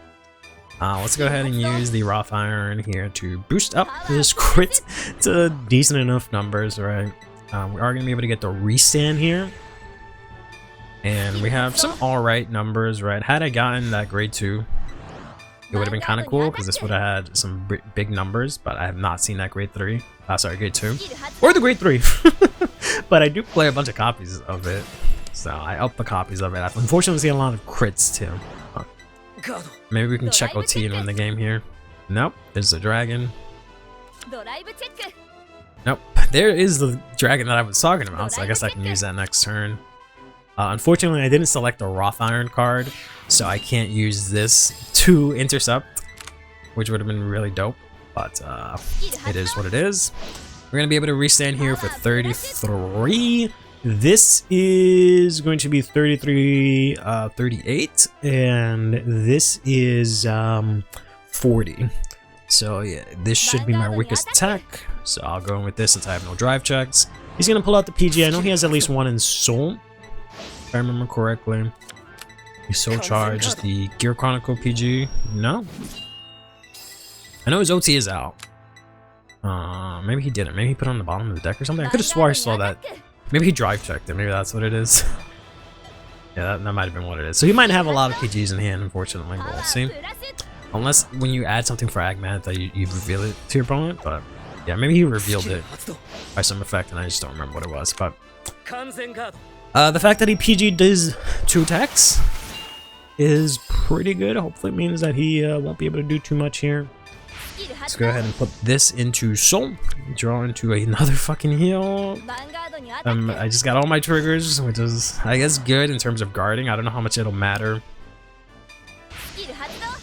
Let's go ahead and use the Wrath Iron here to boost up this crit to decent enough numbers, right? We are going to be able to get the restand here. And we have some alright numbers, right? Had I gotten that grade 2, it would have been kind of cool because this would have had some big numbers, but I have not seen that grade 3. Sorry, grade 2. Or the grade 3. But I do play a bunch of copies of it, so I upped the copies of it. I've unfortunately seen a lot of crits too. Maybe we can check OT and win the game here. Nope, there's the dragon. Nope, there is the dragon that I was talking about, so I guess I can use that next turn. Unfortunately, I didn't select the Wrath Iron card, so I can't use this to intercept, which would have been really dope, but it is what it is. We're going to be able to restand here for 33. This is going to be 33, 38, and this is 40. So yeah, this should be my weakest attack. So I'll go in with this since I have no drive checks. He's going to pull out the PG. I know he has at least 1 in Soul, if I remember correctly. He Soul charged the Gear Chronicle PG. No? I know his OT is out. Maybe he didn't. Maybe he put it on the bottom of the deck or something. I could have swore I saw that. Maybe he drive checked it. Maybe that's what it is. Yeah, that might have been what it is. So he might have a lot of PGs in hand, unfortunately, but we'll see. Unless when you add something for Agmat that you reveal it to your opponent, but yeah, maybe he revealed it by some effect and I just don't remember what it was. But the fact that he PG does 2 attacks is pretty good. Hopefully it means that he won't be able to do too much here. Let's go ahead and put this into Soul. Draw into another fucking heal. I just got all my triggers, which is, I guess, good in terms of guarding. I don't know how much it'll matter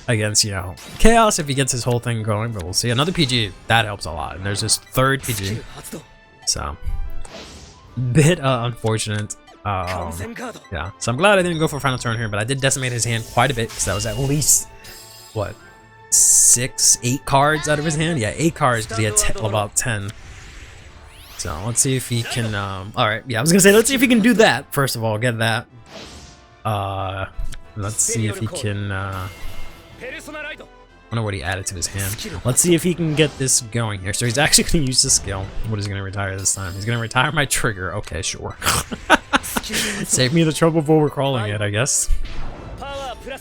against, you know, Chaos if he gets his whole thing going, but we'll see. Another PG, that helps a lot. And there's this 3rd PG. So, bit unfortunate. Yeah, so I'm glad I didn't go for final turn here, but I did decimate his hand quite a bit because that was at least, what, 6, 8 cards out of his hand? Yeah, 8 cards because he had about 10. So let's see if he can, alright, yeah, I was gonna say, let's see if he can do that. First of all, get that. Let's see if he can, I wonder what he added to his hand. Let's see if he can get this going here. So he's actually gonna use the skill. What is he gonna retire this time? He's gonna retire my trigger. Okay, sure. Save me the trouble of overcrawling it, I guess.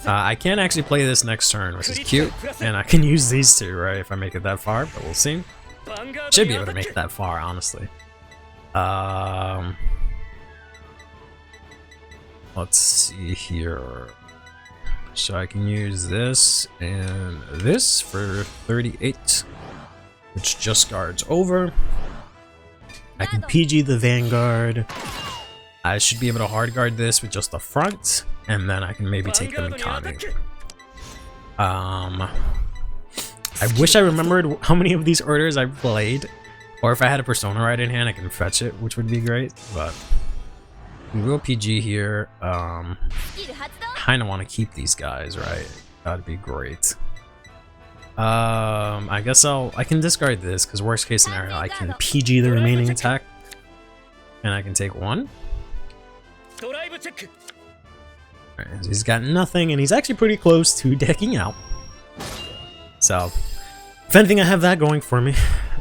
I can actually play this next turn, which is cute, and I can use these 2, right, if I make it that far, but we'll see. Should be able to make it that far, honestly. Let's see here. So I can use this and this for 38, which just guards over. I can PG the Vanguard. I should be able to hard guard this with just the front, and then I can maybe take the Mikami. I wish I remembered how many of these orders I played, or if I had a Persona right in hand, I can fetch it, which would be great. But we will PG here. Kind of want to keep these guys, right? That'd be great. I guess I can discard this because worst case scenario, I can PG the remaining attack, and I can take one. Alright, so he's got nothing, and he's actually pretty close to decking out. So, if anything, I have that going for me.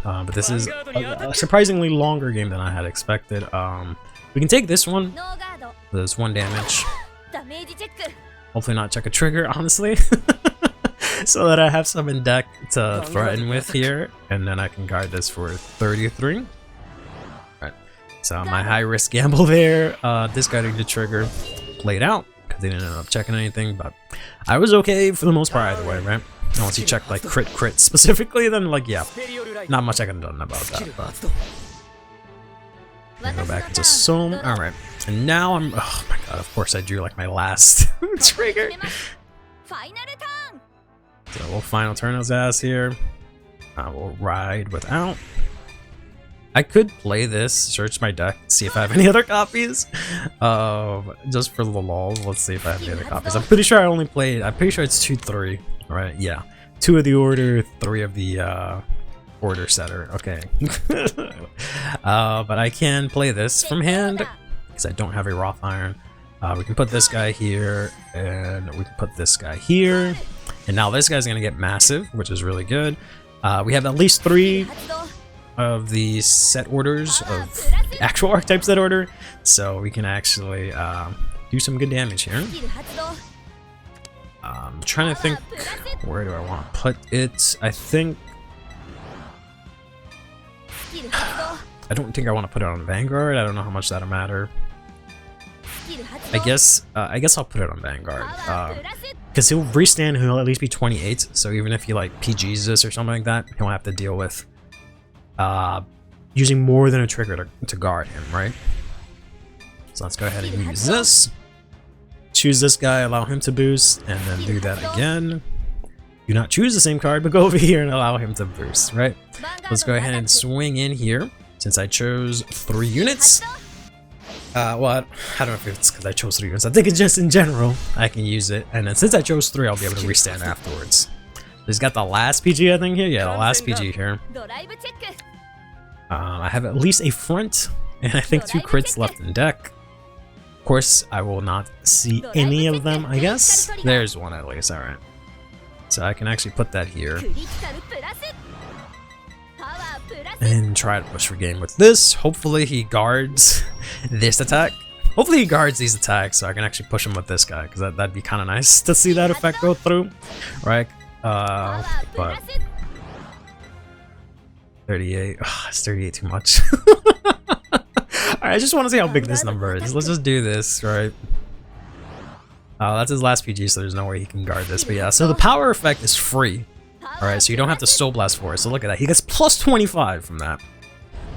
But this is a surprisingly longer game than I had expected. We can take this one. There's 1 damage. Hopefully not check a trigger, honestly. So that I have some in deck to threaten with here. And then I can guard this for 33. Right. So my high risk gamble there, discarding the trigger, played out. Because they didn't end up checking anything. But I was okay for the most part either way, right? Once you check like crit specifically, then like yeah, not much I could have done about that. But go back into Soam. Alright. And now I'm, oh my god, of course I drew like my last trigger. So we'll final turn his ass here. We'll ride without. I could play this, search my deck, see if I have any other copies. Just for the lulz, let's see if I have any other copies. I'm pretty sure I only played, I'm pretty sure it's 2-3, right? Yeah. 2 of the order, 3 of the order setter. Okay. But I can play this from hand because I don't have a Wrought Iron. We can put this guy here, and we can put this guy here. And now this guy's gonna get massive, which is really good. We have at least 3 of the set orders of the actual archetype set order, so we can actually do some good damage here. I'm trying to think, where do I want to put it? I think I don't think I want to put it on Vanguard. I don't know how much that'll matter. I guess I'll put it on Vanguard. Because he'll restand, he'll at least be 28, so even if he like PGs this or something like that, he'll have to deal with using more than a trigger to guard him, right? So let's go ahead and use this. Choose this guy, allow him to boost, and then do that again. Do not choose the same card, but go over here and allow him to boost, right? Let's go ahead and swing in here, since I chose 3 units. Well, I don't know if it's because I chose 3 units. I think it's just in general, I can use it. And then since I chose 3, I'll be able to restand afterwards. He's got the last PG, I think, here. Yeah, the last PG here. I have at least a front, and I think 2 crits left in deck. Of course, I will not see any of them, I guess. There's one at least, alright. So I can actually put that here. And try to push for game with this. Hopefully he guards this attack. Hopefully he guards these attacks so I can actually push him with this guy, because that'd be kind of nice to see that effect go through, right? But 38. Ugh, it's 38 too much. Alright, I just want to see how big this number is. Let's just do this, right? That's his last PG, so there's no way he can guard this. But yeah, so the power effect is free. Alright, so you don't have to Soul Blast for it. So look at that. He gets plus 25 from that.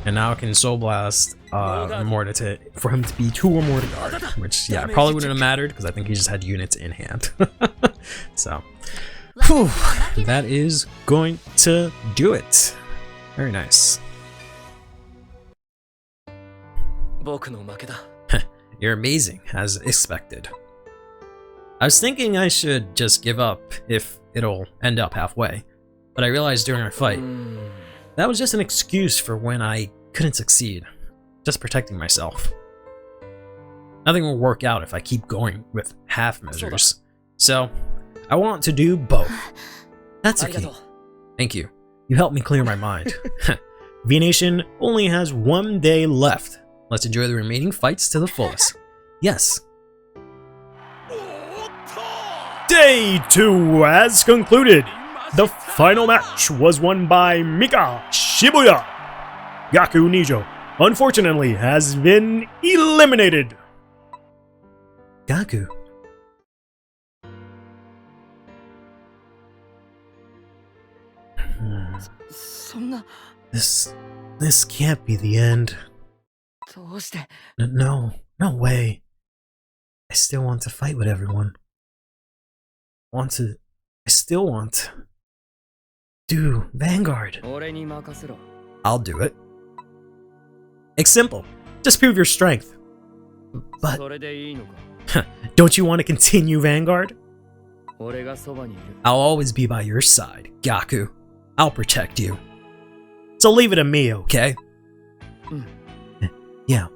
And now I can Soul Blast more for him to be 2 or more to guard. Which, yeah, probably wouldn't have mattered because I think he just had units in hand. So, whew, that is going to do it. Very nice. You're amazing, as expected. I was thinking I should just give up if it'll end up halfway, but I realized during our fight, that was just an excuse for when I couldn't succeed. Just protecting myself. Nothing will work out if I keep going with half measures. So, I want to do both. That's okay. Thank you. You helped me clear my mind. V-Nation only has 1 day left. Let's enjoy the remaining fights to the fullest. Yes. Day 2 has concluded. The final match was won by Mika Shibuya. Gaku Nijo, unfortunately, has been eliminated. Gaku. This can't be the end. No, No way. I still want to fight with everyone. I still want to do Vanguard. I'll do it. It's simple. Just prove your strength. But don't you want to continue Vanguard? I'll always be by your side, Gaku. I'll protect you. So leave it to me, okay? Yeah.